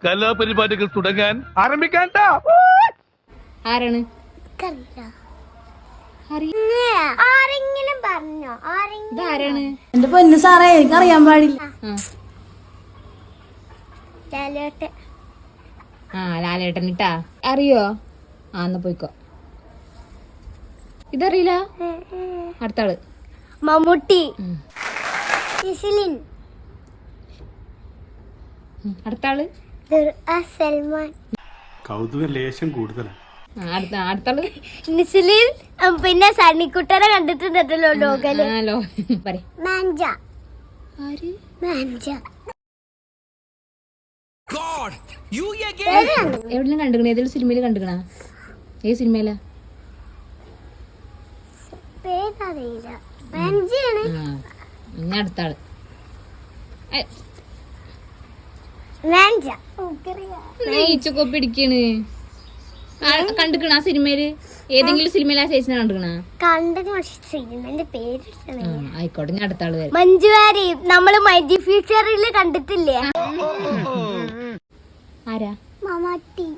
കലാപരിപാടികൾ തുടങ്ങാൻ ആരംഭിക്കാൻ. ആരാണ്? ആരെങ്കിലും പറഞ്ഞോ? ഇതാരാണ്? എന്റെ പൊന്നു സാറേ, എനിക്ക് അറിയാൻ പാടില്ല. ലാലേട്ടൻ ഇട്ടാ അറിയോ? എന്നാ പോയിക്കോ. ഇതറിയില്ല. അടുത്ത ആള് മമ്മൂട്ടി. അടുത്ത ആള് സൽമാൻ. കൗതുക ലേശം കൂടുതലാണ്. അടുത്ത ആള് നിസ്ലിൻ. പിന്നെ സണ്ണിക്കുട്ടനെ കണ്ടിട്ടുണ്ടല്ലോ ലോകല്. മാഞ്ച. മാഞ്ച എവിടെയും കണ്ടുക്കണ? ഏതെങ്കിലും സിനിമയില് കണ്ടുക്കണ? ഏത് സിനിമയിലാ? പേരറിയില്ല. മാഞ്ചാണ്. ഇനി അടുത്ത ആള് മാഞ്ച. ഈച്ചക്കൊപ്പ് പിടിക്കണ്. കണ്ടുക്കണ ആ സിനിമയില്? ഏതെങ്കിലും സിനിമയിൽ ആ ചേച്ചിനെ കണ്ടുക്കണ? സിനിമന്റെ പേര് ആയിക്കോട്ടെ, ഞാൻ അടുത്ത ആള് വരും. മഞ്ജു വാര്യർ. നമ്മള് മൈജി ഫ്യൂച്ചറിൽ കണ്ടിട്ടില്ലേ? ആരാ? മമ്മൂട്ടി.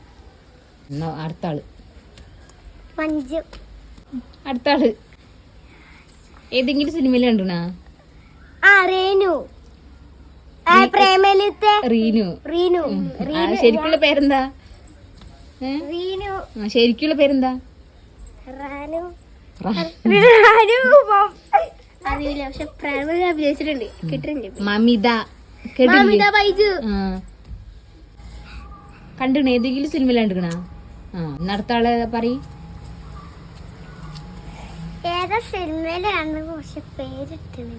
എന്നാ അടുത്ത ആള് മഞ്ജു. അടുത്ത ആള് ഏതെങ്കിലും സിനിമയിൽ കണ്ടുക്കണ? റേനു. പ്രേമലത്തെ റീനു. റീനു. ശരിക്കുള്ള പേരെന്താ? റീനു. ശരിക്കുള്ള പേരെന്താ? റാനു. അറിയില്ല, പക്ഷെ പ്രേമയിൽ അഭിനയിച്ചിട്ടുണ്ട്. കിട്ടുന്നുണ്ട്. മമിത. മമിത ബൈജു. കണ്ടുക്കണ? ഏതെങ്കിലും സിനിമയിൽ കണ്ടുക്കണ? അടുത്ത ആള് പറയ്. ഏതാ സിനിമയിലാണ്? പക്ഷെ പേരിട്ടണ്.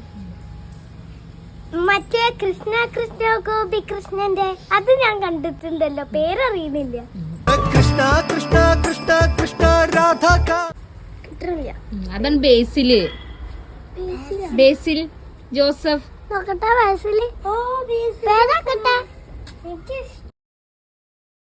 മറ്റേ കൃഷ്ണ കൃഷ്ണ ഗോപി കൃഷ്ണന്റെ അത് ഞാൻ കണ്ടിട്ടുണ്ടല്ലോ, പേരറിയുന്നില്ല. കൃഷ്ണ കൃഷ്ണ കൃഷ്ണ കൃഷ്ണ രാധ. കിട്ടുന്നില്ല. അതാണ് ബേസില്. ബേസിൽ ജോസഫ്. നോക്കട്ടെ. ബേസില്.